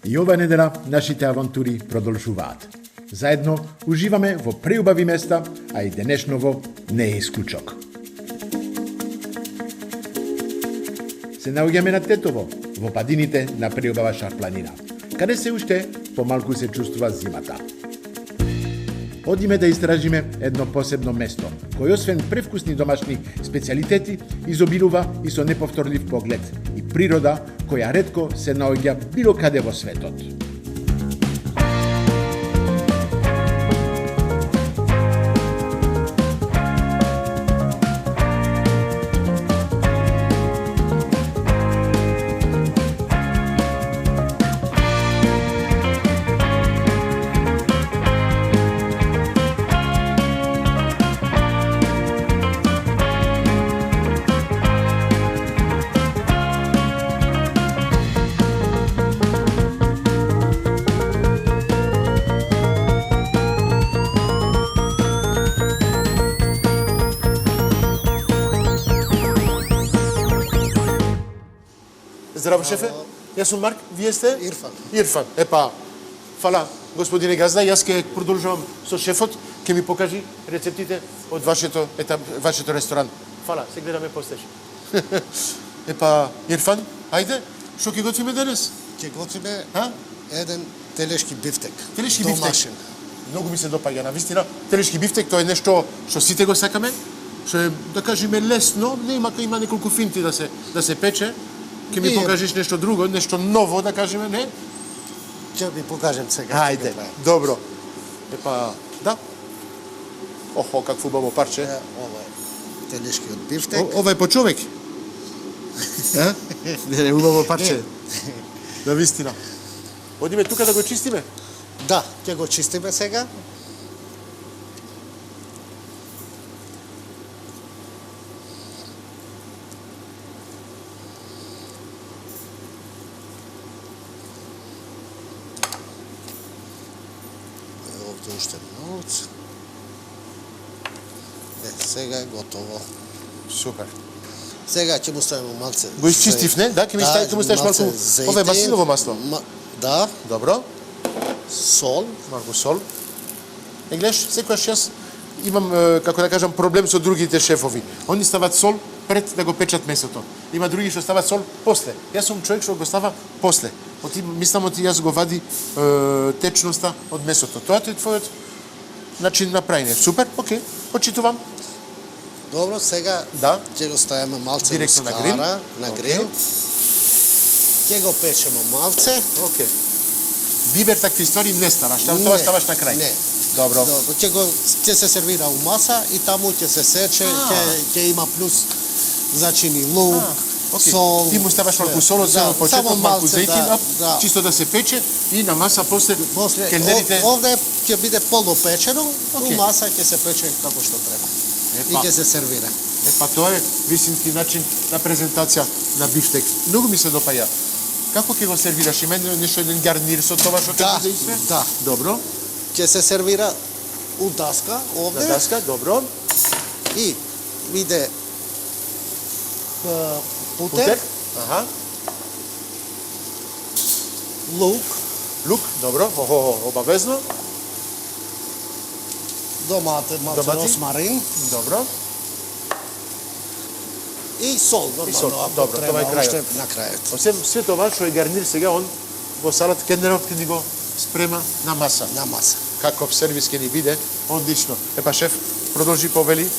И ова недела нашите авантури продолжуваат. Заедно уживаме во преубави места, а и денешново не е исклучок. Се наоѓаме на Тетово, во падините на преубава Шарпланина, каде се уште помалку се чувствува зимата. Одиме да истражиме едно посебно место, кој освен превкусни домашни специјалитети, изобилува и со неповторлив поглед и природа која ретко се наоѓа било каде во светот. Здраво, шефе. Јас сум Марк, вие сте? Ирфан. Ирфан. Епа, фала, господине газда, јас ќе продолжувам со шефот, ќе ми покажи рецептите од вашето ресторан. Фала, се гледаме постеш. Епа, Ирфан, ајде, што ќе готвиме денес? Ќе готвиме еден телешки бифтек. Телешки домашен. бифтек. Многу ми се допаѓа, навистина. Телешки бифтек, тоа е нешто што сите го сакаме, што е, да кажеме, лесно, има неколку финти да се пече. Ке ми покажеш нешто друго, нешто ново, да кажеме, не? Ќе ви покажем сега. Ајде, добро. Епа, да. Охо, какво убаво парче. Ова е телешкиот бифтек. Ова е по човек. Не, убаво парче. Да, вистина. Одиме тука да го чистиме? Да, ќе го чистиме сега. Овде уште малце. Сега е готово. Супер. Сега ќе му ставиме малце. Го изчистив, не? Да, ќе му ставиш малку. Ова е маслиново масло. Да. Добро. Сол. Малку сол. Е, гледаш, секојаш јас имам, како да кажам, проблем со другите шефови. Они стават сол пред да го печат месото. Има други што стават сол после. Јас сум човек што го става после. Мислам, јас го вади течноста од месото. Тоа е твојот начин на прајање. Супер, окей, почитувам. Добро, сега ќе го ставиме малце директно на грил. На грил. Ќе го печеме малце. Окей. Бибер такви ствари не ставаш, тоа ставаш на крај. Не. Добро. Ќе се сервира у маса и таму ќе се сече, ќе има плюс зачини лук, сол. Ти му ставаш малку сол од почеток, малку зејтин, чисто да се пече и на маса после келнерите. Овде ќе биде полупечено, у маса ќе се пече како што треба. И ќе се сервира. Епа тоа е вистински начин на презентација на бифтек. Многу ми се допаѓа. Како ќе го сервираш? Има нешто еден гарнир со тоа што ќе биде и све? Да. Добро. Ќе се сервира у даска овде. На даска, добро. И биде путер. Аха. Лук. Лук, добро. Обавезно. Домати, росмарин. Добро. И сол, нормално. Добро, тоа е крајот. На крајот. Освен све тоа што е гарнир сега, он во салат кендеров ќе ни го спрема на маса. На маса. Каков сервис ќе ни биде, одлично. Епа шеф, продолжи, повели.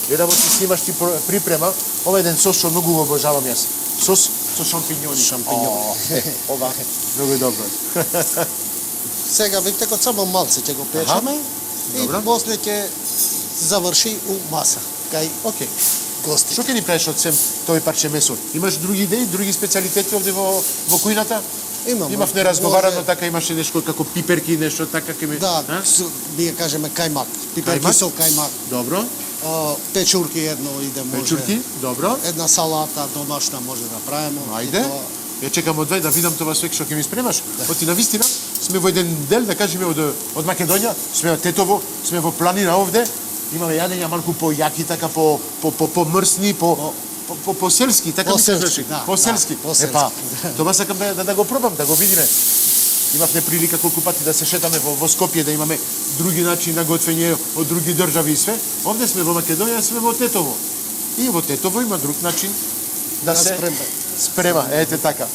Гледам ти снимаш, ти припрема. Ова е еден сос што многу го обожавам јас. Сос со шампиньони. Ова, многу добро. Сега бифтекот само малце ќе го печеме и после ќе заврши у маса. Кај гости. Што ќе ни правиш од сем тој парче месо? Имаш други идеи, други специјалитети овде во кујната? Имав неразговарано, така имаше нешто како пиперки, нешто така ке ми... Да, ние кажеме кајмак. Пиперки со кајмак. Добро. Печурки едно иде може. Печурки, добро. Една салата домашна може да правиме. Ајде. Ја чекам од да видам тоа све што ќе ми спремаш. Оти на вистина сме во еден дел, да кажеме од Македонија, сме од Тетово, сме во планина овде. Имаме јадења малку појаки, така помрсни, По-селски, така ми По-селски, кажеш. да, По-селски. да, по-селски. Епа, тоа сакам да го пробам, да го видиме. Имавме прилика колку пати да се шетаме во Скопје, да имаме други начини на готвење од други држави и све. Овде сме во Македонија, сме во Тетово. И во Тетово има друг начин да се спрема. Ете така.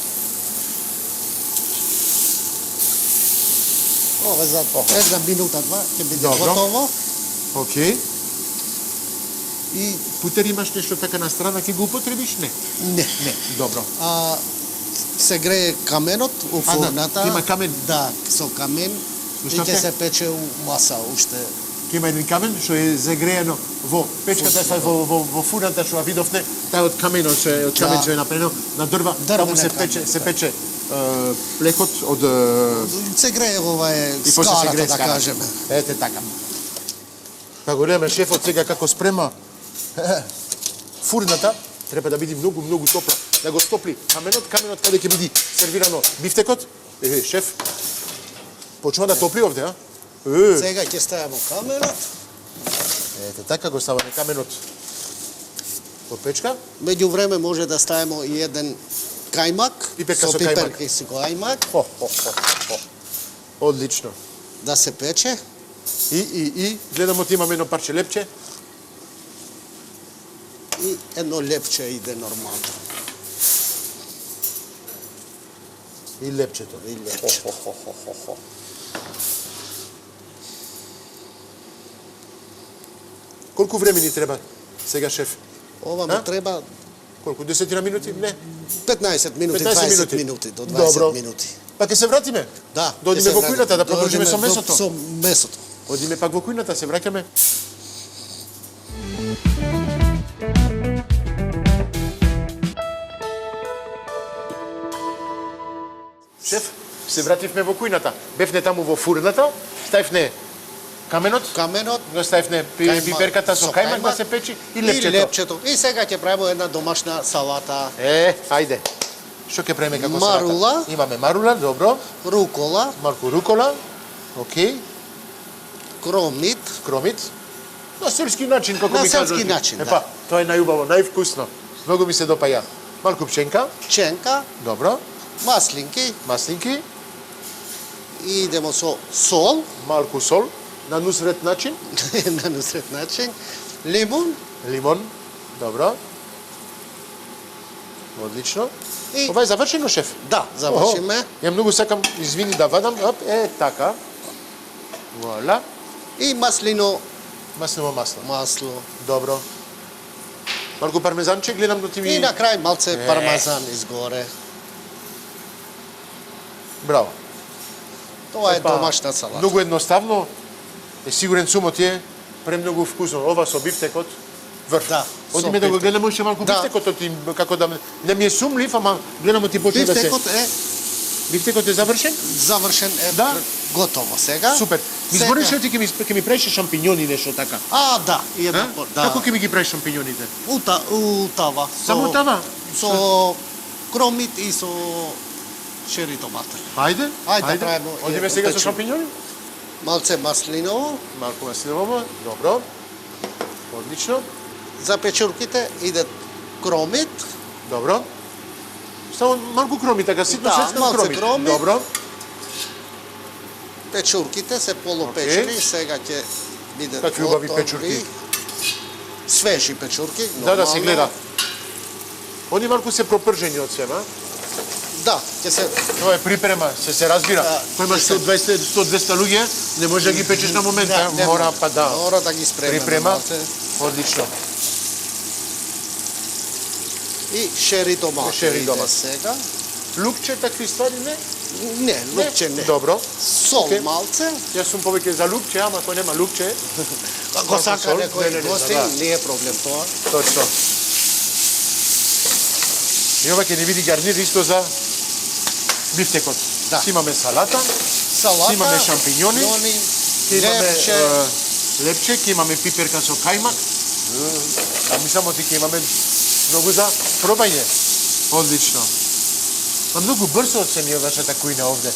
Ова за една минута, два, ќе биде Добро. готово. Океј. И путер имаш нешто така на страна, ќе го употребиш? Не. Не. Не. Добро. Се грее каменот у А, да, фурната. има камен? Да, со камен. И Што ќе ќе? се пече у маса уште. Ќе има еден камен што е загреено во печката, во фурната што ја видовте, тај од каменот што е направено на дрва, таму се пече плекот од Се грее ова е и после се скалата, грее да скалата. кажеме. Ете така. Па го гледаме шефот сега како спрема фурната, треба да биде многу топла, да го стопли каменот каде ќе биде сервирано бифтекот. Шеф, почнува да топли овде, а? Сега ќе ставиме каменот. Ете така го ставаме каменот во печка. Меѓу време може да ставиме и еден кајмак. Пиперка со кајмак. пиперка со кајмак. Одлично. Да се пече. И гледам од имаме едно парче лепче. И едно лепче иде нормално. И лепчето. И лепче. Колку време ни треба сега, шеф? Ова му треба Колку? 10 минути? Не. 15 минути, 15 20 минути, до 20 Добро. минути. Па ќе се вратиме? Да. Дојдеме во кујната да продолжиме со Дојдеме месото. Со месото. Одиме пак во кујната, се враќаме. Шеф, се вративме во кујната. Бевне таму во фурната, ставивне каменот, Каменот, го ставивне пиперката со кајмак да се печи и лепчето. И лепчето. И сега ќе правиме една домашна салата. Ајде. Што ќе правиме како салата? Марула. Имаме марула, добро. Рукола, Малку рукола. Океј. кромит, Кромит. На селски начин, како На ми кажеш. селски начин, Епа, тоа е најубаво, највкусно. Многу ми се допаја. Малку пченка, пченка, добро. маслинки Маслинки, и идемо со сол, малку сол, на нусрет начин. на нусрет начин, лимон Лимон, добро. Одлично. и Ова е завршено, шеф? да, завршиме. Ја многу сакам, извини да вадам, така. Вуаля. И маслино Маслино масло. масло. Добро. Малку пармезанче, гледам да ти ми... И на крај малце пармезан изгоре. Браво. Тоа е Епа, домашна салата. Многу едноставно, е сигурен сум од тие, премногу вкусно. Ова со бифтекот, врв. Да, Одиме со да го бифтек. гледаме уште малку Да. бифтекот, како да не ми е сумлив, ама гледам ти почне да се... Бифтекот е завршен? Завршен е Да. готово сега. Супер. Ми Сега- збориш ли ти ќе ми правиш шампиньони нешто така? Да, и една да. Како ќе ми ги правиш шампиньоните? У тава. Само тава? Со кромит и со шери томата. Ајде, Ајде, правиме Одиме едно сега со печено. шампиньони? Малце маслиново. Малку маслиново, добро. Одлично, За печурките иде кромит. добро. Само малку кроми, така ситно Да, сечкан малце кроми. кроми. Добро. Печурките се полупечени, Окей. сега ќе биде Какви убави готови. печурки. Свежи печурки, Да, се нормално. гледа. Они малку се пропржени од себе, а? Да, ќе се Тоа е припрема, се разбира. Да, Кој имаш се- 100-200 луѓе, не може да ги печеш на момент, не мора може. па да. Мора да ги спремеме Припрема. малце. Одлично. И шери домат. Шери домат. Сега. Лукче, такви ствари не? Не, лукче не. Добро. Сол Окей. малце. Јас сум повеќе за лукче, ама кој нема лукче, Ако Малку сака сол, некој не, гостин, да. не е проблем тоа. точно. И ова ќе ни види гарнир исто за бифтекот. Да. Си имаме салата, Салата, имаме шампиньони, ќе имаме лепче, лепче, ќе имаме пиперка со кајмак. А ми само ти ќе имаме многу за пробање. Одлично. Па многу брзо оцени вашата кујна овде.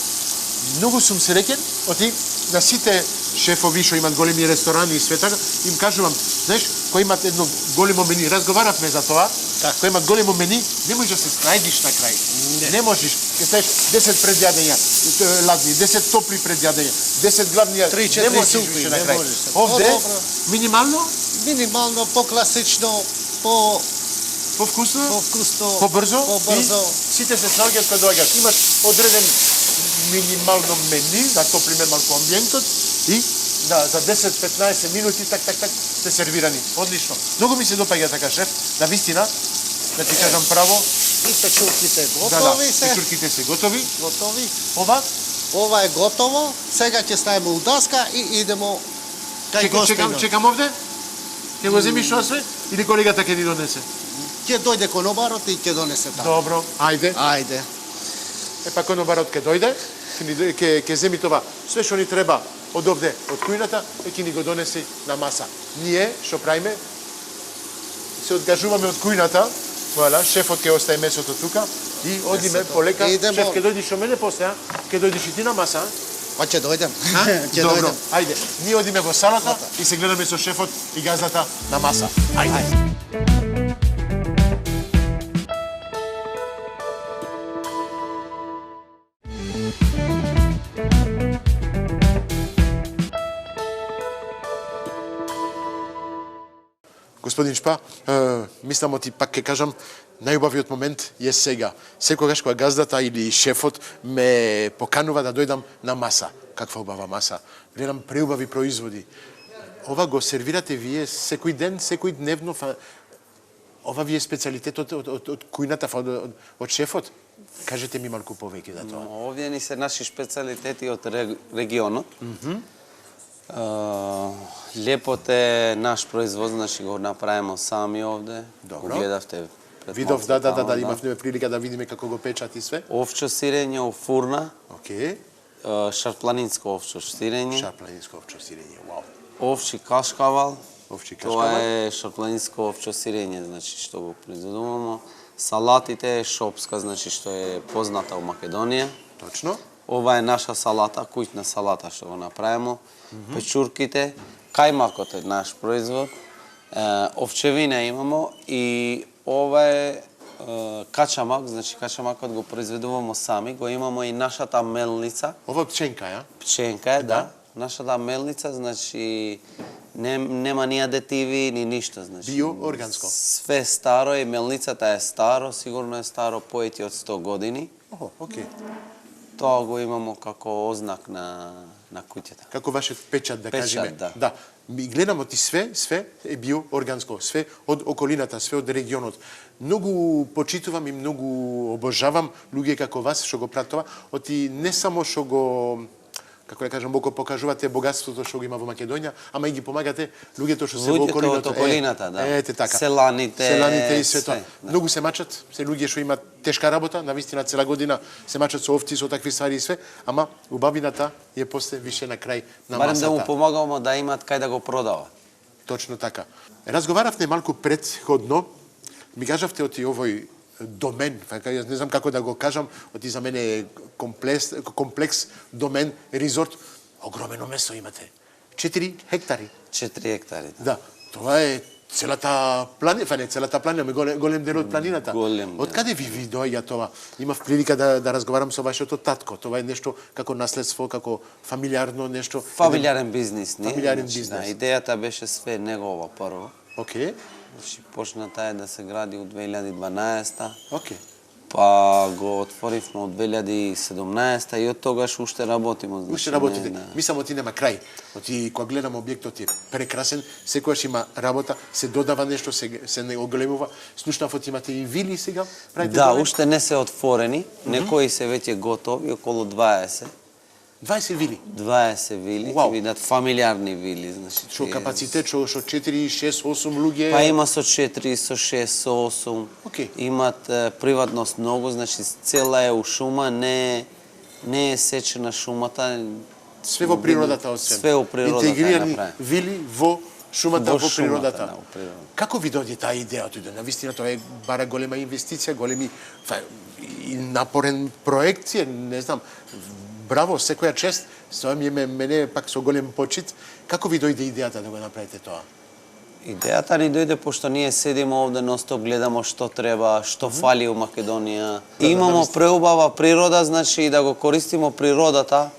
Многу сум среќен, оти на сите шефови што имат големи ресторани и све така, им кажувам, знаеш, кои имат едно големо мени, разговаравме за тоа, кој има големо мени, не можеш да се снајдиш на крај. Не можеш. Ке ставиш 10 предјадења, ладни, 10 топли предјадења, 10 главни, не можеш више на крај. Овде минимално, Минимално, по-класично, повкусно, побрзо. и сите се снаоѓаат кога доаѓаш. Имаш одреден минимално мени, да топлиме малку амбиентот и за 10-15 минути так сте сервирани. Одлично. Многу ми се допаѓа така, шеф. На вистина, да ти кажам право. И печурките готови се. Печурките се готови. Ова е готово. Сега ќе ставиме у даска и идемо кај гостинот. Чекам овде. Ќе го земиш тоа све или колегата ќе ни донесе? Ќе дојде конобарот и ќе донесе таму. Добро, ајде. Епа конобарот ќе дојде, ќе земи това све што ни треба од овде, од кујната, и ќе ни го донесе на маса. Ние, што правиме, се одгажуваме од кујната, вуала, шефот ќе остави месото тука и одиме полека. Шеф, ќе дојдиш со мене после, ќе дојдиш и ти на маса, Па ќе дојдем. Добро, ајде. Ние одиме во салата и се гледаме со шефот и газдата на маса. Ајде. Господин Шпа, мислам ти пак ќе кажам, најубавиот момент е сега. Секогаш кога газдата или шефот ме поканува да дојдам на маса. Каква убава маса. Гледам преубави производи. Ова го сервирате вие секој ден, секој дневно. Ова ви е специјалитетот од кујната, од шефот. Кажете ми малку повеќе за тоа. Овие ни се наши специјалитети од регионот. Лепот е наш производ, значи го направиме сами овде. Добро. Го гледавте пред Видов, имавме прилика да видиме како го печат и све. Овчо сирење у фурна. Океј. Шарпланинско овчо сирење. Шарпланинско овчо сирење, вау. Овчи кашкавал. Овчи Тоа кашкавал. е шарпланинско овчо сирење, значи што го произведуваме. Салатите е шопска, значи што е позната у Македонија. Точно. Ова е наша салата, куќна салата што го направиме. Печурките, кајмакот е наш производ. Овчевина имамо и ова е качамак, значи качамакот го произведуваме сами, го имамо и нашата мелница. Ова пченка, ја? Пченка е, да. Нашата мелница, значи нема ни адетиви, ни ништо, значи. Био, органско. Све старо и мелницата е старо, сигурно е старо поети од 100 години. Океј. Тоа го имамо како ознак на куќата. Како вашиот печат, да кажеме. Да. Ми гледамо ти све е био органско, све од околината, све од регионот. Многу почитувам и многу обожавам луѓе како вас што го прават тоа, оти не само што го, како да кажам, го покажувате богатството што го има во Македонија, ама и ги помагате луѓето што се во околината. Од околината, да. Ете така. Селаните и све тоа. Многу се мачат, се луѓе што имаат тешка работа, навистина цела година се мачат со овци, со такви ствари и све, ама убавината е после више на крај на барем масата. да му помагаме да имаат кај да го продава. Точно така. Разговаравте малку предходно, ми кажавте оти овој домен, јас не знам како да го кажам, оти за мене е комплекс домен, резорт, огромено место имате. 4 хектари. 4 хектари. Да, тоа е целата планина, не целата планина, голем дел од планината. Од каде ви доаѓа тоа? Имав прилика да разговарам со вашето татко. Тоа е нешто како наследство, како фамилиарно нешто. Фамилиарен бизнис, не? Фамилиарен бизнес. Да, бизнес. идејата беше све негова прво. Океј. Значи почната е да се гради од 2012-та. Океј. Па го отворивме од 2017-та и од тогаш уште работиме. Значи, Уште работите. Мислам, оти нема крај. Оти кога гледам објектот е прекрасен, секогаш има работа, се додава нешто, се не оголемува. Слушнав, оти имате и вили сега? Да, уште не се отворени, некои се веќе готови, околу 20. 20 вили? 20 вили, ќе видат фамилиарни вили, значи. Шо капацитет, шо 4, 6, 8 луѓе? Па има со 4, со 6, со 8. Океј. Имат приватност многу, значи цела е у шума, не е сечена шумата. Све во природата освен. Све во природата интегрирани вили во шумата, во природата. Да, во природата. Како ви дојде таа идеја? Навистина тоа е бара голема инвестиција, големи и напорен проект, не знам. Браво, секоја чест, тоа ми е мене пак со голем почит. Како ви дојде идејата да го направите тоа? Идејата ни дојде пошто ние седиме овде ностоп, гледамо што треба, што фали у Македонија. Имамо преубава природа, значи и да го користимо природата,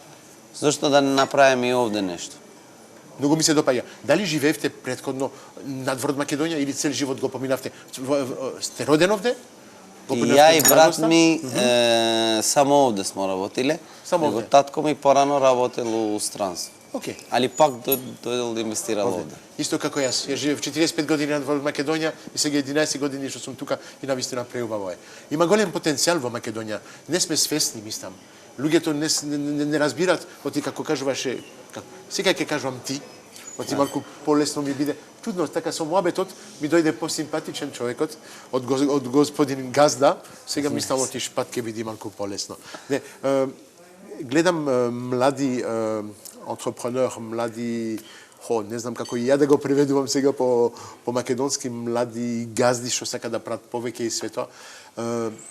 зашто да не направиме и овде нешто. Многу ми се допаѓа. Дали живеевте претходно надвор од Македонија или цел живот го поминавте? Сте роден овде? Го И поминавте ја и од брат младоста? ми само овде смо работиле. Само Него овде? татко ми порано работел у странство. Океј. Али пак дојдел да инвестирал овде. Исто како јас. Ја живеев 45 години надвор од Македонија и сега 11 години што сум тука и навистина преубаво е. Има голем потенцијал во Македонија. Не сме свесни, мислам. Луѓето не разбират, оти како кажуваше, сега ќе кажувам ти, оти малку полесно ми биде. Чудно, така со муабетот ми дојде посимпатичен човекот од господин Газда, сега мислам оти шпат ќе биде малку полесно. Не, гледам млади entrepreneur, млади, не знам како и ја да го преведувам сега по македонски, млади газди што сака да прават повеќе и све тоа.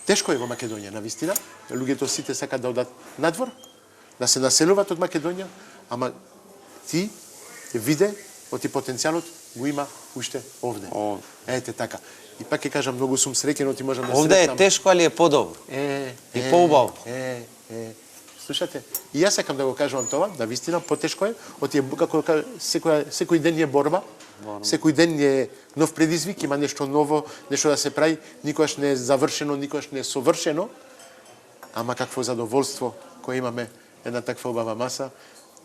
Тешко е во Македонија, навистина. Луѓето сите сакаат да одат надвор, да се населуваат од Македонија, ама ти виде оти потенцијалот го има уште овде. Ете така. И пак ќе кажам, многу сум среќен, оти можам да Овде е тешко, али е подобро. И поубаво. Слушате, и јас сакам да го кажувам тоа, да вистина потешко е, оти како секој ден е борба, секој ден е нов предизвик, има нешто ново, нешто да се прави, никогаш не е завршено, никогаш не е совршено, ама какво задоволство кое имаме една таква убава маса,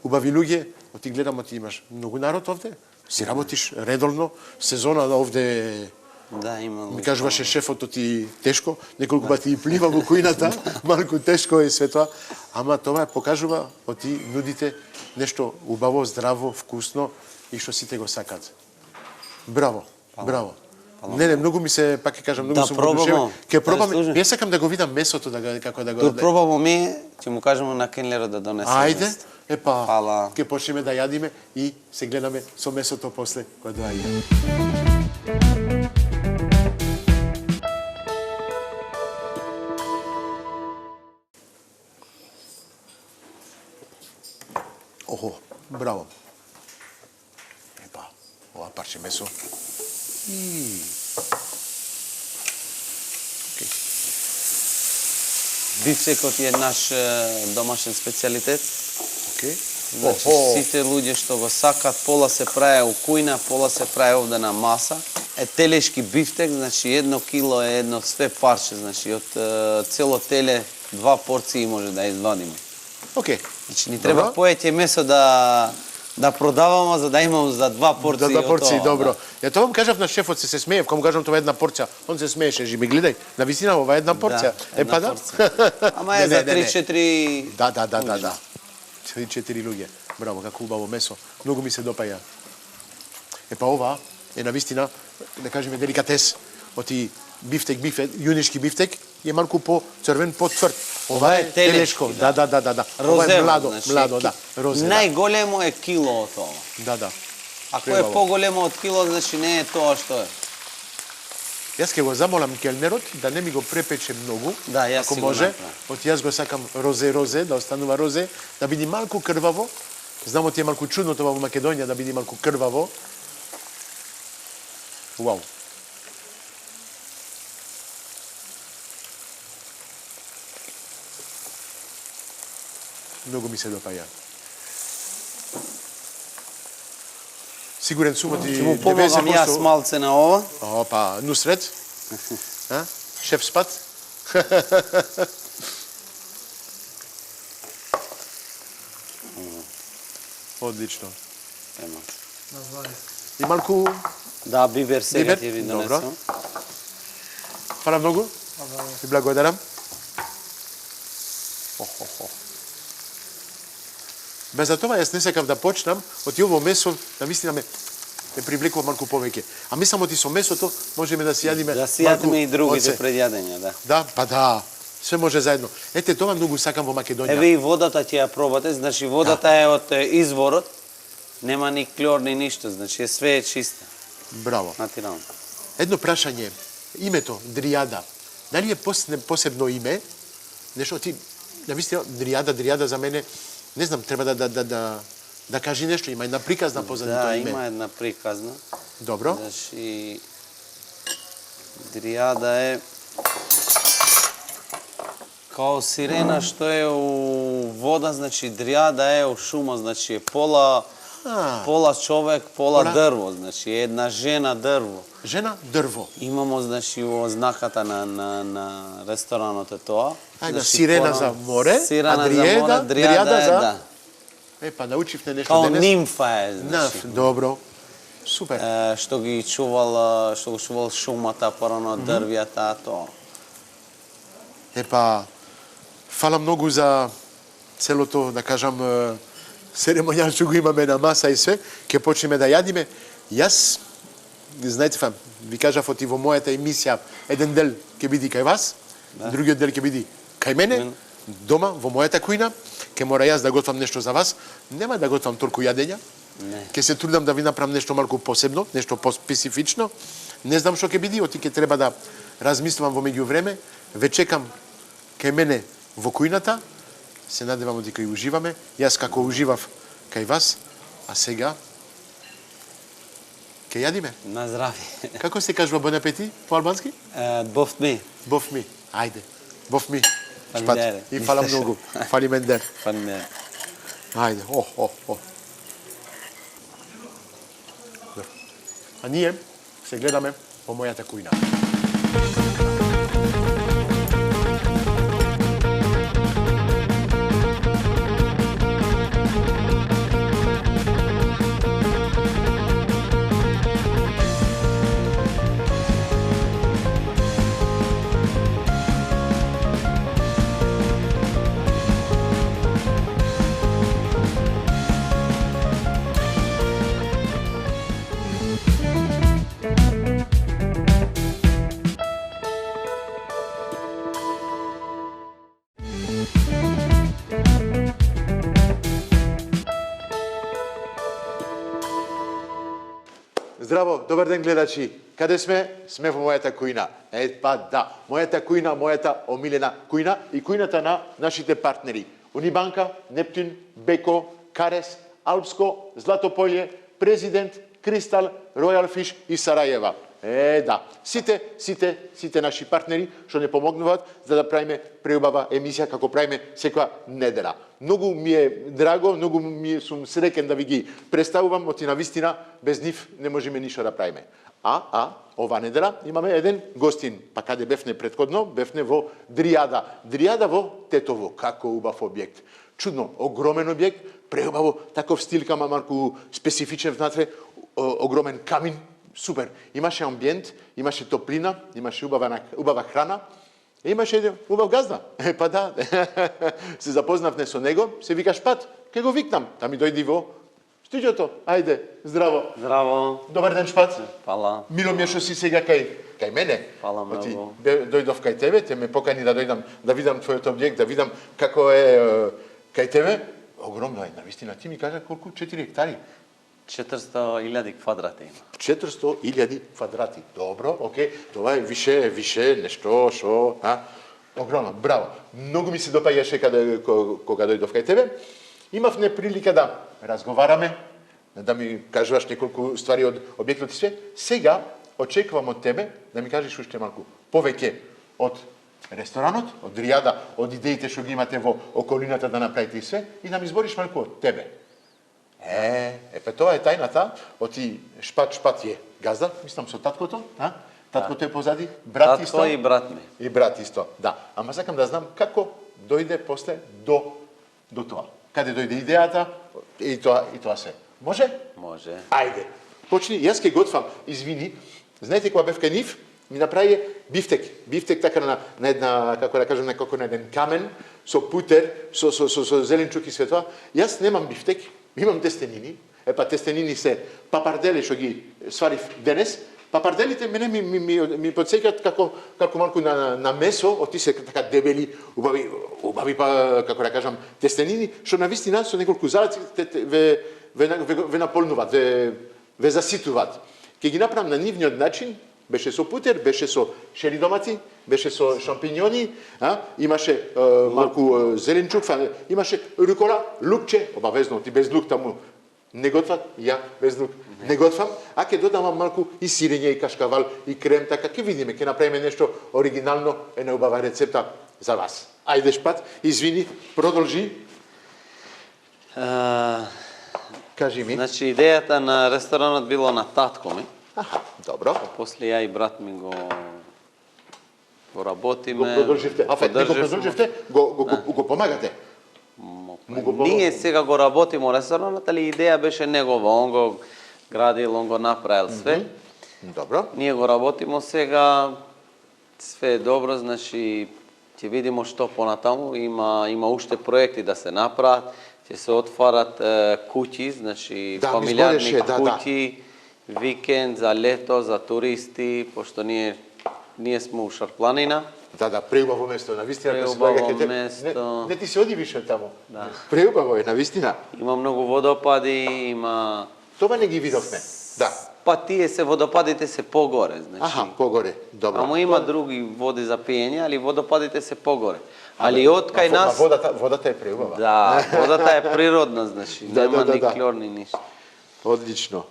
убави луѓе, оти гледам, оти имаш многу народ овде, си работиш редовно, сезона овде Да, имало. ми кажуваше шефот оти тешко, неколку пати и плива во кујната, малку тешко е све тоа, ама тоа покажува оти нудите нешто убаво, здраво, вкусно и што сите го сакат. Браво, браво. Не, многу ми се, пак ќе кажам, многу сум одушевен. Ќе пробаме. Јас сакам да го видам месото, како да го... пробамо ми, ќе му кажеме на Кенлерот да донесе. Ајде, епа, Фала. ќе почнеме да јадиме и се гледаме со месото после кога доаѓа. Охо, браво. Епа, ова парче месо. Бифтекот е наш домашен специјалитет. Океј. Значи, сите луѓе што го сакат, пола се прави у кујна, пола се прави овде на маса. Е телешки бифтек, значи 1 кило е едно све парче, значи од цело теле 2 порции може да извадиме. Океј. Значи ни треба поеќе месо да продаваме за да имам за 2 порции. Да, 2 порции, тоа, добро. Да. Ја тоа вам кажав на шефот, се смеев, кога му кажам тоа е една порција. Он се смееше, жиби, гледај, на висина ова е една порција. една да. порција. Ама е за 3-4. Да. 3-4 луѓе. Браво, како убаво месо. Многу ми се допаја. Епа ова е на вистина, да кажеме, деликатес. Оти бифтек, јунишки бифтек, е малку по-црвен, по-тврд. Ова е телешко. Да. Ова е младо, да. Розе, да. Најголемо е кило од тоа. Да. Ако е поголемо од кило, значи не е тоа што е. Јас ќе го замолам келнерот да не ми го препече многу, Да, јас ако си го може. направам. Од јас го сакам розе, да останува розе, да биде малку крваво. Знам оти е малку чудно тоа во Македонија да биде малку крваво. Вау. Многу ми се допаја. Сигурен сум оти Ќе му помогам јас малце на ова. Опа, Нусрет. Шеф Спат. Одлично. Ема. И малку, Да, бибер сега Бибер? ќе ви Добро. донесам. фала многу. И благодарам. Без за тоа јас не сакав да почнам, оти ово месо, навистина ме привлекува малку повеќе. А мислам оти со месото можеме да си јадиме Да си малку јадиме и другите оце. предјадења, да. Да, па да. Све може заедно. Ете, тоа многу сакам во Македонија. Еве и водата ќе ја пробате, значи водата е од изворот, нема ни клор ни ништо, значи све е чисто, Браво. натурално. Едно прашање. Името Дријада. Дали е посебно име? Нешто ти навистина Дријада за мене не знам, треба да кажи нешто, има една приказна позади тоа Да, име. има една приказна. Добро. Значи, дријада е као сирена што е у вода, значи дријада е у шума, значи е пола човек, пола дрво, значи една жена дрво. Жена дрво. Имамо, значи, во знаката на ресторанот е тоа. Ајде, сирена за море, Сирена а за море, дријада е, за... да. Па научивте нешто Као денес. нимфа е, значи. Добро. Супер. Што ги чувал шумата, порано дрвјата, тоа. Епа, фала многу за целото, да кажам, церемонијал што го имаме на маса и све, ќе почнеме да јадиме. Јас, знаете, ви кажав оти во мојата емисија, еден дел ќе биде кај вас, другиот дел ќе биде кај мене, дома, во мојата кујна, ќе мора јас да готвам нешто за вас. Нема да готвам толку јадења. Ќе се трудам да ви направам нешто малку посебно, нешто поспецифично. Не знам што ќе биде, оти ќе треба да размислувам во меѓувреме. Ве чекам кај мене во кујната. Се надевам дека и уживаме. Јас како уживав кај вас, а сега ќе јадиме. На здравје. Како се кажува бон апети по албански? Бофми. Бофми. Ајде. Бофми. Фалимендер. И фала многу. Фалимендер. Фалимендер. Ајде. А ние се гледаме во мојата кујна. Здраво, добар ден гледачи. Каде сме? Сме во мојата кујна. Да, мојата кујна, мојата омилена кујна и кујната на нашите партнери. Унибанка, Нептун, Беко, Карес, Алпско, Златополје, Президент, Кристал, Ројал Фиш и Сарајева. Да, сите наши партнери што не помогнуваат за да правиме преубава емисија како правиме секоја недела. Многу ми е драго, многу сум среќен да ви ги представувам, оти на вистина без нив не можеме ништо да правиме. Ова недела имаме еден гостин, па каде бевне претходно, бевне во Дријада. Дријада во Тетово, како убав објект. Чудно, огромен објект, преубаво таков стил, кама малку специфичен внатре, огромен камин. Супер. Имаше амбиент, имаше топлина, имаше убава храна, и имаше еден убав газда. Па да, се запознавме со него, се викаш Пат, ке го викнам, да ми дојди во студиото. Ајде, здраво. Здраво. Добар ден, Шпат. Фала. Мило ми е што си сега кај мене. Фала многу. Дојдов кај тебе, те ме покани да дојдам, да видам твојот објект, да видам како е кај тебе. Огромно е, навистина. Ти ми кажа колку? 4 хектари. 400.000 квадрати има. 400.000 квадрати. Добро, окей. Това е више нешто, шо, огромно, браво. Многу ми се допаѓаше кога дојдов кај тебе. Имавме прилика да разговараме, да ми кажуваш неколку ствари од објектот и све. Сега очекувам од тебе да ми кажеш уште малку повеќе од ресторанот, од Дријада, од идеите што ги имате во околината да направите и све, и да ми избориш малку од тебе. Тоа е тајната, оти Шпат е газда, мислам со таткото, таткото е позади, брат исто. Татко и брат ми. И брат исто, да. Ама сакам да знам како дојде после до тоа. Каде дојде идејата и тоа се. Може? Може. Ајде. Почни, јас ке готвам, извини. Знаете кога бев кај нив, ми направи бифтек. Бифтек така на една, како да кажам, некако на еден камен, со путер, со зеленчук и све тоа. Јас немам бифтек, имам тестенини. Тестенини се папардели што ги сварив денес. Папарделите мене ми подсеќаат како малку на месо, оти се така дебели, убави па, како да кажам, тестенини, што на вистина со неколку залаци ве наполнуваат, ве заситуваат. Ке ги направам на нивниот начин, беше со путер, беше со шери домати, беше со шампиньони, имаше малку зеленчук, имаше рукола, лукче, обавезно, ти без лук таму Не готват, ја без лук. Не готвам, а ќе додавам малку и сирење, и кашкавал, и крем, така ќе видиме, ќе направиме нешто оригинално, една убава рецепта за вас. Ајде Шпат, извини, продолжи. Кажи ми. Значи, идејата на ресторанот било на татко ми. Аха, добро. После ја и брат ми го работиме. Го продолживте. Не го продолживте, го помагате. Ние сега го работиме ресторанот, али идеја беше негова. Он го градил, он го направил све. Добро. Ние го работиме сега, све е добро, значи ќе видиме што понатаму. Има уште проекти да се направат, ќе се отварат куќи, значи фамилиарни куќи, викенд за лето, за туристи, пошто ние сме у Шарпланина. Да, преубаво место, навистина. Преубаво место. Не ти се оди више таму. Да. Преубаво е, навистина. Има многу водопади, има... Тоа не ги видовме. Да. Па тие водопадите се погоре, значи. Аха, погоре, добро. Ама има други води за пиење, али водопадите се погоре. Али од кај нас... Водата е преубава. Да, водата е природна, значи. Нема ни клор, ни ништо. Одлично.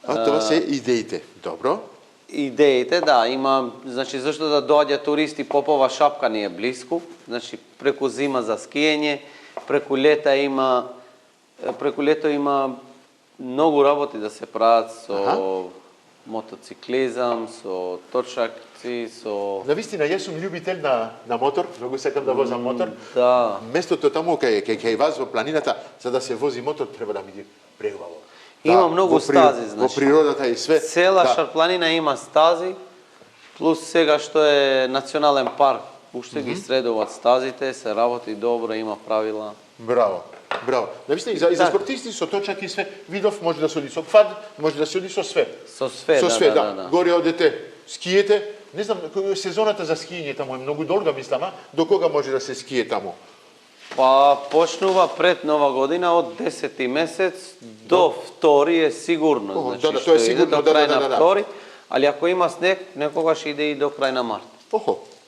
А тоа се идеите. Добро. Идеите, да, има, значи зашто да доаѓа туристи, Попова шапка ни е блиску, значи преку зима за скиење, преку лето има многу работи да се прават со мотоциклизам, со точакци, со... Навистина, јас сум љубител на мотор, многу сакам да возам мотор. Да. Местото таму кај вас во планината, за да се вози мотор, треба да биде преубаво. Има многу стази, значи. Во природата и све. Цела Шарпланина има стази, плюс сега што е национален парк, уште ги средуваат стазите, се работи добро, има правила. Браво. Навистина, и за спортисти со точак и све, видов, може да се оди со квад, може да се оди со све. Со све, да. Горе одете, скиете. Не знам, сезоната за скиење таму е многу долга, мислам, до кога може да се ские таму? Па почнува пред Нова година од 10 месец до 2 е сигурно, значи тоа е сигурно, до крај на 2, али ако има снег, некогаш иде и до крај на март.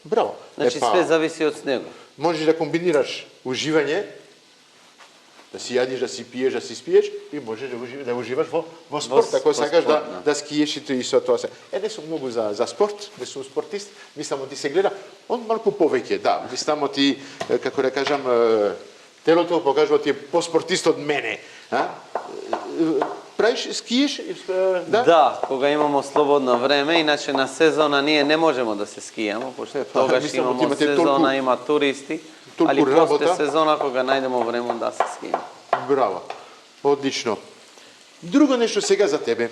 Браво. Значи све зависи од снегот. Можеш да комбинираш уживање, да си јадиш, да си пиеш, да си спиеш и можеш да уживаш во спорт, ако сакаш да скиеш и со тоа се. Не сум многу за спорт, не сум спортист, мислам ти се гледа, он малку повеќе, да, мислам ти, како да кажам, телото покажува ти е поспортист од мене, Правиш, скиеш, да? Да, кога имамо слободно време, иначе на сезона ние не можеме да се скијаме, пошто тогаш имамо сезона, има туристи, али после сезона кога најдемо време да се скијаме. Браво, одлично. Друго нешто сега за тебе.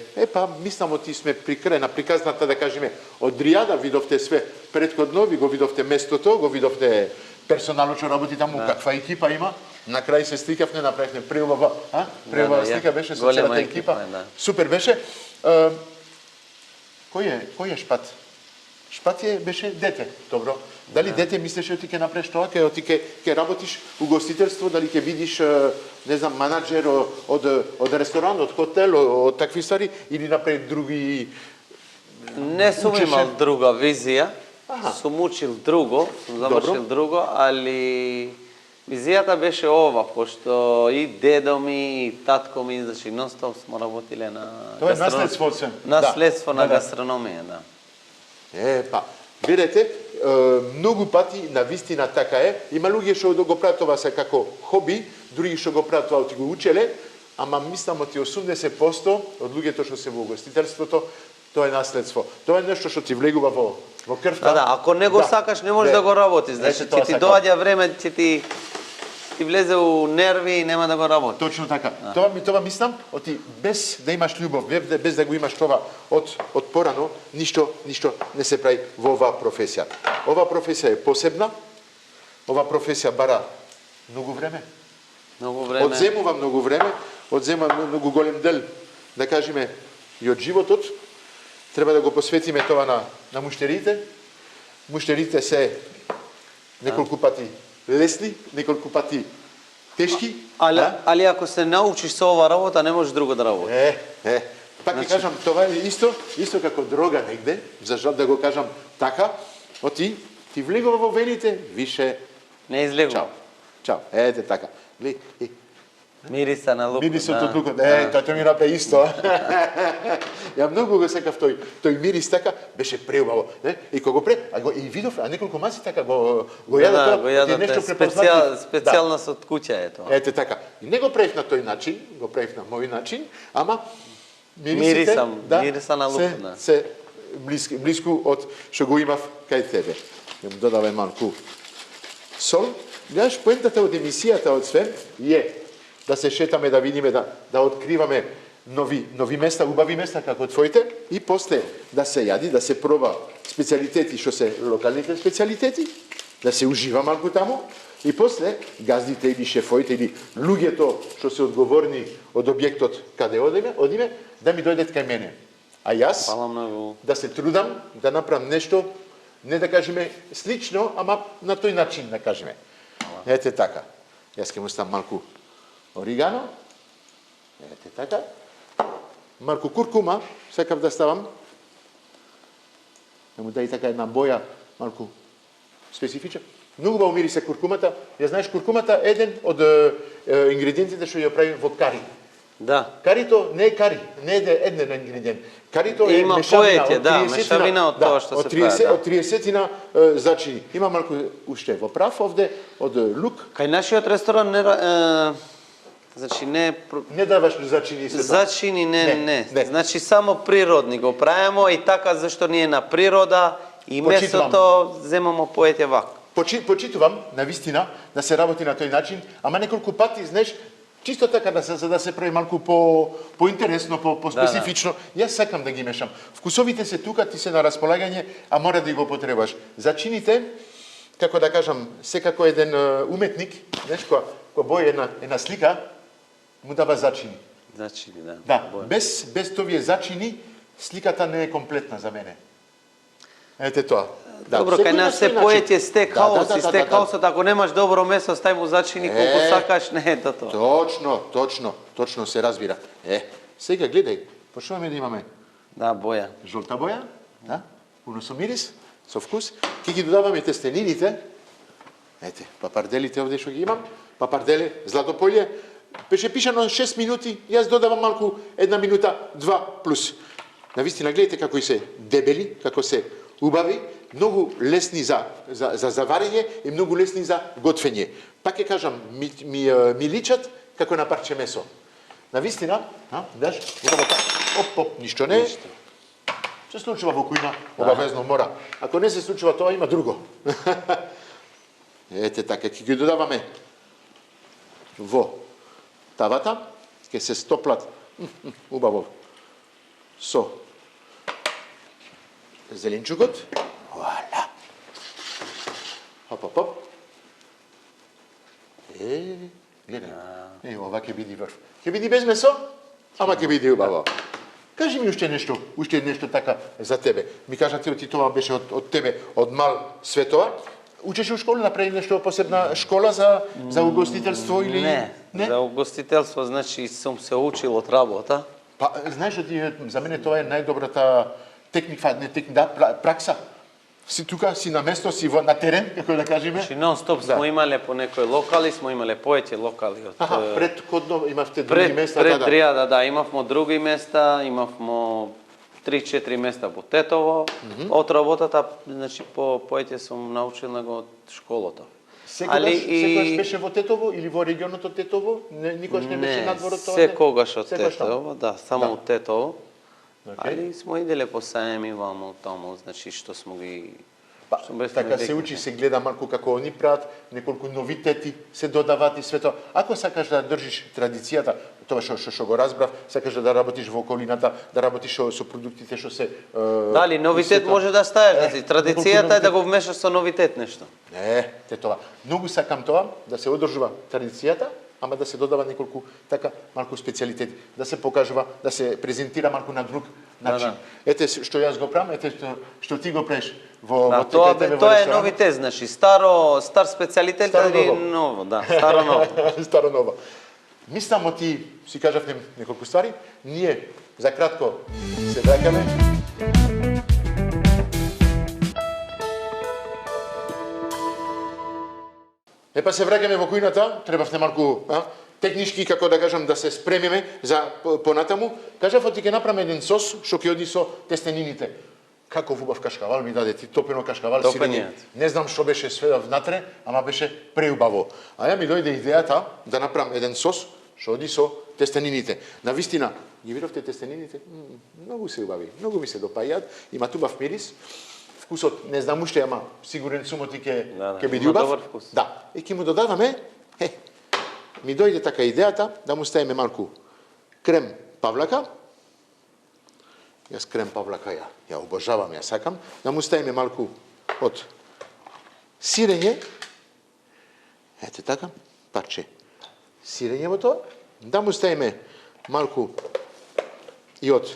Мислам ти сме при крај на приказната, да кажеме, од Ријада видовте све. Претходно ви го видовте местото, го видовте персоналот што работи таму, каква екипа има. На крај се сликавме, направивме преубава, слика беше со целата екипа. Супер беше. Кој е Шпат? Шпат беше дете, добро. Дали дете мислеше ти ќе направиш тоа, ти ќе работиш у гостителство, дали ќе бидиш, не знам, менаџер од ресторан, од хотел, од такви ствари, или направи други... Не сум имал друга визија, сум учил друго, сум завршил друго, али визијата беше ова, пошто и дедо ми, и татко ми, значи нон-стоп смо работиле на... Тоа е наследство, наследство на гастрономија, да. Видете, многу пати на вистина така е. Има луѓе што го прават тоа се како хоби, други што го прават тоа го учеле, ама мислам ти 80% од луѓето што се во гостителството, тоа е наследство. Тоа е нешто што ти влегува во крвта. Да, ако не го сакаш, не можеш да го работиш. Значи, ќе ти доаѓа време, ќе ти влезе у нерви и нема да го работи. Точно така. Тоа мислам, без да имаш љубов, без да го имаш тоа од порано, ништо не се прави во оваа професија. Оваа професија е посебна, оваа професија бара многу време. Одземува многу време, одзема многу голем дел, да кажеме, и од животот. Треба да го посветиме тоа на муштерите. Муштерите се неколку пати лесни, неколку пати тешки. Али ако се научиш со ова работа, не можеш друго да работиш. Пак ти кажам, тоа е исто како дрога негде, за жал да го кажам така, ти влегува во вените, више не излегува. Чао. Ете така. Мириса на лук. Мирисот од лукот. Тоа ми направи исто. Ја многу го сакав тој мирис така, беше преубаво, не? И кога го и видов, а неколку маси така го јадат тоа, го јадат, нешто препознати. специјална со од куќа е тоа. Ете така. И не го правив на тој начин, го правив на мој начин, ама мирисите, мириса на лук, да. се блиску од што го имав кај тебе. Ја му додавам малку сол. Гледаш, поентата од емисијата од све е да се шетаме, да видиме, да откриваме нови места, убави места како твоите, и после да се јади, да се проба специјалитети што се локалните специјалитети, да се ужива малку таму, и после газдите или шефоите или луѓето што се одговорни од објектот каде одиме, да ми дојдат кај мене. А јас да се трудам да направам нешто, не да кажеме слично, ама на тој начин да кажеме. Ете така. Јас ќе му ставам малку оригано. Ете така. Малку куркума, сакав да ставам. Да му дај така една боја, малку специфична. Многу убаво мирисе куркумата. Ја знаеш, куркумата е еден од ингредиентите што ја правим во кари. Да. Карито не е кари, не е еден ингредиент. Карито е има мешавина од тоа што се прави. Од 30 зачини. Има малку уште во прав овде од лук. Кај нашиот ресторан значи не даваш зачини се. Зачини не. Значи само природни го правиме, и така зашто ние на природа и месото земамо поете вак. Почитувам на вистина да се работи на тој начин, ама неколку пати, знаеш, чисто така да се прави малку по-интересно, по-специфично. Јас сакам да ги мешам. Вкусовите се тука, ти се на располагање, а мора да ги го потребаш. Зачините, како да кажам, секако еден уметник, знаеш, која бои една слика, му дава зачини. Зачини, да. Да, без товие зачини, сликата не е комплетна за мене. Ете тоа. Добро, кај нас се поеќе стекхаус, и стекхаусот, ако немаш добро месо, стај му зачини колку сакаш, не е тоа. Точно се разбира. Сега гледај, почнуваме да имаме боја. Жолта боја, пуно со мирис, со вкус. Ке ги додаваме тестенините. Ете, папарделите овде што ги имам. Папарделе, златополје. Беше пишано 6 минути, јас додавам малку 1 минута, 2 плюс. Навистина, гледате како се дебели, како се убави, многу лесни за заварење и многу лесни за готвење. Пак ќе кажам, ми личат како на парче месо. Навистина, даш, оп, ништо не. Се случува во кујна, обавезно мора. Ако не се случува тоа, има друго. Ете така, ќе ги додаваме во тавата, ќе се стоплат убаво со зеленчугот. Вуаля. Хоп. Гледај. Ова ќе биде врв. Ќе биде без месо, ама ќе биде убаво. Кажи ми уште нешто така за тебе. Ми кажа ти тоа беше од тебе, од мал светова. Учеше у школа, направи нешто посебна школа за угостителство или не? За угостителство, значи сум се учил од работа. Па знаеш ти, за мене тоа е најдобрата пракса. Си тука, си на место, си на терен, како да кажеме. Значи нон-стоп смо имале по некои локали, смо имале поеќе локали. Предходно имавте други места? Пред Дријада, имавмо други места, имавмо 3-4 места по Тетово. Од работата, значи поеќе сум научил него од школата. Секогаш беше во Тетово или во регионот од Тетово? Никош не беше надвор од тоа? Секогаш од Тетово, само од Тетово. Али смо иделе по саеми вамо таму, значи што смо ги... Така се учи, се гледа малку како они прават, неколку новитети се додават и свето. Ако сакаш да држиш традицијата, тоа што го разбрав, сакаш да работиш во околината, да работиш со продуктите што се... Дали, новитет може да стаеш, традицијата е да го вмешаш со новитет нешто. Те тоа. Многу сакам тоа, да се одржува традицијата, ама да се додава неколку така малку специјалитети, да се покажува, да се презентира малку на друг начин. Ете што јас го правам, ете што ти го правиш во тебе. Тоа е новитет, значи стар специјалитет или ново, старо ново. Старо ново. Мислам, ти си кажав неколку ствари, ние за кратко се враќаме. Епа се враќаме во кујната, требавте малку технички, како да кажам, да се спремиме за понатаму, кажав ти ќе направиме еден сос што ќе оди со тестенините. Како убав кашкавал ми даде ти, топено кашкавал, сирење. Не знам што беше све внатре, ама беше преубаво. А ја ми дојде идејата да направам еден сос што оди со тестенините. На вистина, ги видовте тестенините? Многу се убави, многу ми се допаѓаат, имаат убав мирис. Вкусот не знам уште, ама сигурен сум оти ќе биде убав. Да, и ќе му додаваме, ми дојде така идејата да му ставиме малку крем павлака. Јас крем павлака ја обожавам, ја сакам. Да му ставиме малку од сирење. Ете така, парче сирење во тоа. Да му ставиме малку и од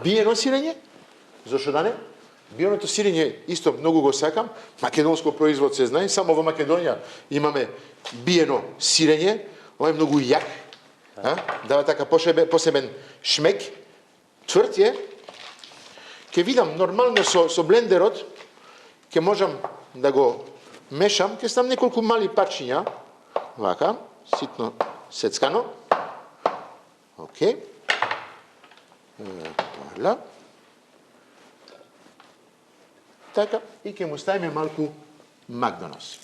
биено сирење. Зошто да не? Биеното сирење исто многу го сакам. Македонско производ се знае, само во Македонија имаме биено сирење. Ова е многу јак. Дава така посебен шмек. Тврд е. Ке видам нормално со блендерот, ке можам да го мешам, ке ставам неколку мали парчиња, вака, ситно сецкано. Океј. Вала. Така, и ке му ставиме малку Макдонос.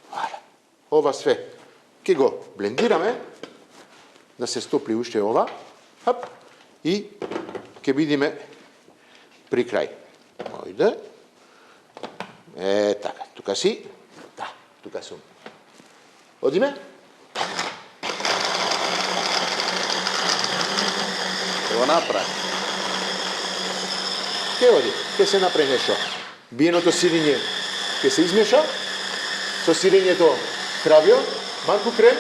Вала. Ова све ке го блендираме, да се стопли уште ова, хап, и ке видиме при крај. Ојде. Така, тука си. Да, тука сум. Одиме? Го направи. Ке оди, ке се направи нешто. Биеното сирење ке се измеша, со сирењето кравио, малку крем,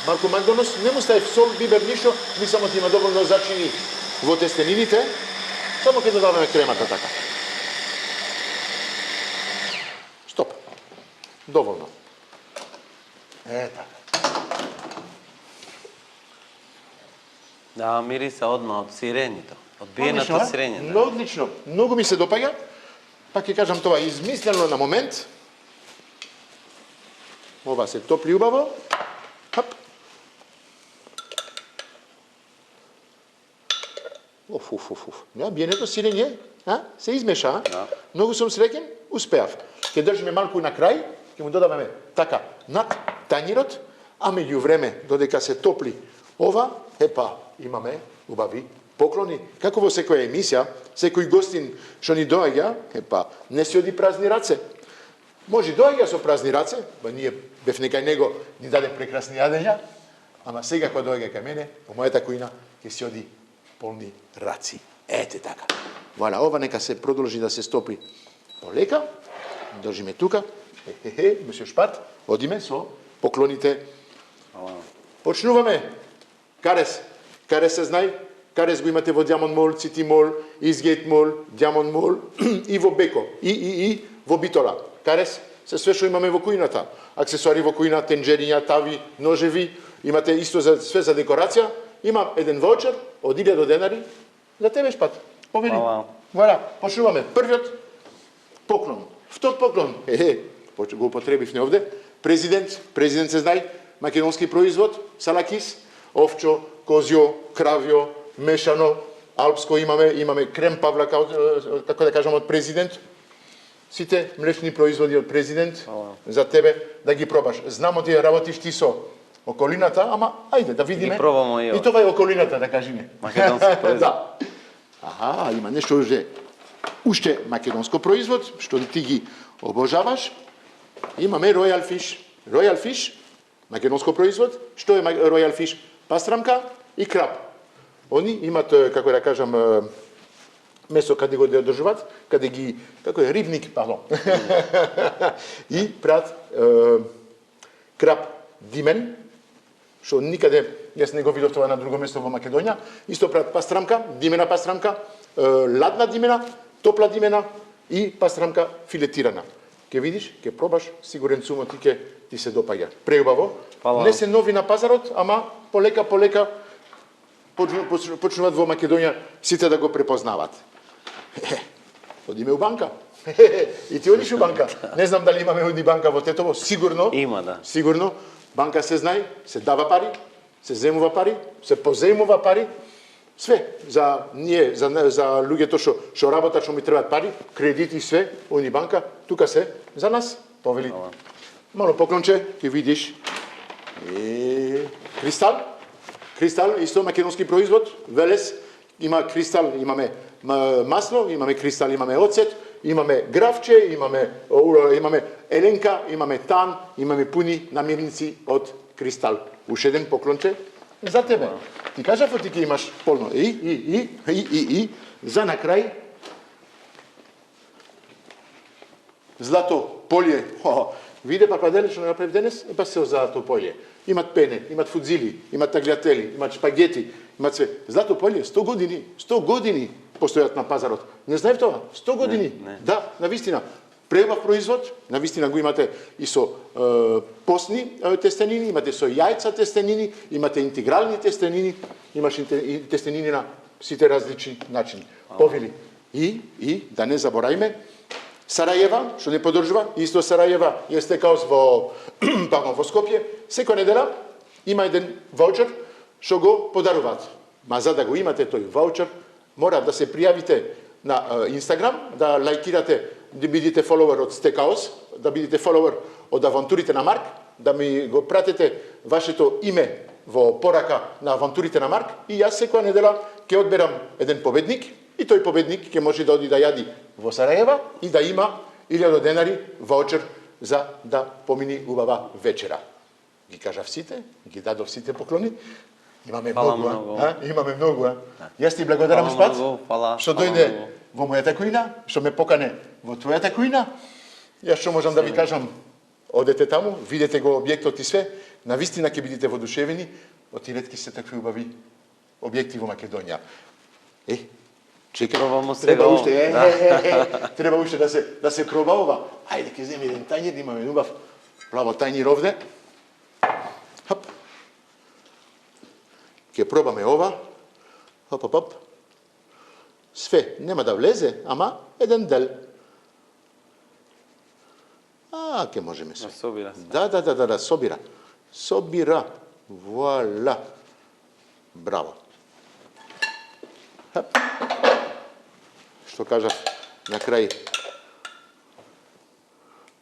малку Макдонос, не му стави сол, бибер, ништо, ми само ти има доволно зачини во тестенините, само ке додаваме кремата така. Стоп. Доволно. Така. Да, мириса одма од сирењето. Од биеното сирење. Одлично. Многу ми се допаѓа. Пак ќе кажам тоа измислено на момент. Ова се топли убаво. Хап. Ja, биенето сирење, се измеша. Многу сум среќен, успеав. Ќе држиме малку на крај, ќе му додаваме така над тањирот, а меѓу време, додека се топли ова, имаме убави поклони. Како во секоја емисија, секој гостин што ни доаѓа, не си оди празни раце. Може доаѓа со празни раце, ба ние бев некај него, ни даде прекрасни јадења, ама сега кога доаѓа кај мене, во мојата кујна, ќе си оди полни раци. Ете така. Вала, ова нека се продолжи да се стопли полека. Држиме тука. Месио Шпат, одиме со поклоните. Почнуваме. Карес. Карес се знај. Карес го имате во Диамонд Мол, Цити Мол, Изгейт Мол, Диамонд Мол и во Беко. И во Битола. Карес се све што имаме во кујната. Аксесуари во кујна, тенџериња, тави, ножеви. Имате исто за све за декорација. Имам еден воучер од 1000 денари за тебе, Шпат. Повели. Вала, почнуваме. Првиот поклон. Втор поклон. Го употребив не овде. Президент се знај, македонски производ, салакис, овчо, козјо, кравјо, мешано, алпско имаме крем павлака, како да кажам, од президент. Сите млечни производи од президент за тебе да ги пробаш. Знамо ти работиш ти со околината, ама ајде да видиме. Ги пробамо и това е околината, да кажеме. Македонски производ. Да. Има нешто уште македонско производ, што ти ги обожаваш. Имаме Royal Fish. Royal Fish, македонско производ. Што е Royal Fish? Пастрамка и краб. Они имат, како да кажам, месо каде го држуваат, каде ги, како е, рибник, пардон. И прават краб димен, што никаде, јас не го видов тоа на друго место во Македонија. Исто прават пастрамка, димена пастрамка, ладна димена, топла димена и пастрамка филетирана. Ке видиш, ке пробаш, сигурен сум ти се допаѓа. Преубаво. Не се нови на пазарот, ама полека почнуваат во Македонија сите да го препознават. Одиме у банка. И ти одиш у банка. Не знам дали имаме оди банка во Тетово, сигурно. Има, да. Сигурно. Банка се знае, се дава пари, се земува пари, се поземува пари, све за ние, за луѓето што работат, што ми требаат пари, кредити, све, они банка, тука се за нас, повели. Мало поклонче, ќе видиш. Кристал, кристал, исто македонски производ, Велес, има кристал, имаме масло, имаме кристал, имаме оцет, имаме гравче, имаме еленка, имаме тан, имаме пуни намирници од кристал. Уште еден поклонче за тебе. Ти кажав ти ќе имаш полно. И за на крај злато полје. Виде пападеле што направи денес, па се злато полје. Имат пене, имат фудзили, имат таглиатели, имат шпагети, имат све. Злато полје 100 години, 100 години постојат на пазарот. Не знаев тоа? 100 години. Не. Да, навистина. Преубав производ, навистина го имате и со постни тестенини, имате со јајца тестенини, имате интегрални тестенини, имаш и тестенини на сите различни начини. Повели. И да не заборајме, Сарајева, што не подржува, исто Сарајева е стекаос во во Скопје, секоја недела има еден ваучер што го подаруваат. Ма за да го имате тој ваучер, мора да се пријавите на Инстаграм, да лајкирате, да бидете фоловер од Стекаос, да бидете фоловер од Авантурите на Марк, да ми го пратите вашето име во порака на Авантурите на Марк и јас секоја недела ќе одберам еден победник и тој победник ќе може да оди да јади во Сарајева и да има 1000 денари ваучер за да помини убава вечера. Ги кажав сите, ги дадов сите поклони. Имаме многу, имаме многу, Јас ти благодарам Спат, што дојде во мојата кујна, што ме покане во твојата кујна. Јас што можам да ви кажам, одете таму, видете го објектот и све, навистина ќе бидете воодушевени, од и ретки се такви убави објекти во Македонија. Чекам, треба уште, треба уште да се проба ова. Ајде ќе земе еден тањер, имаме убав плаво тањер овде. Хап. Ќе пробаме ова. Хоп. Све, нема да влезе, ама еден дел. Ќе можеме све. Собира се. Да, собира. Собира. Вуала. Браво. Хап. Што кажав на крај,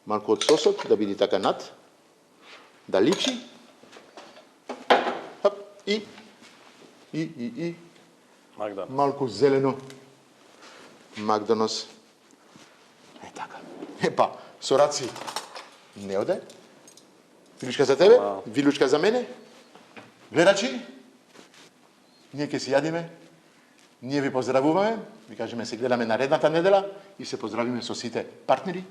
малку од сосот, да биде така над, да личи. Хап. И Макдонос. малку зелено. Макдонос. Така. Епа, со раци не оде. Вилучка за тебе, вилучка за мене. Гледачи, ние ќе си јадиме. Ние ви поздравуваме, ви кажеме се гледаме наредната недела и се поздравиме со сите партнери.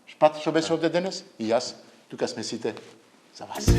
Шпат што беше овде денес и јас, тука сме сите за вас.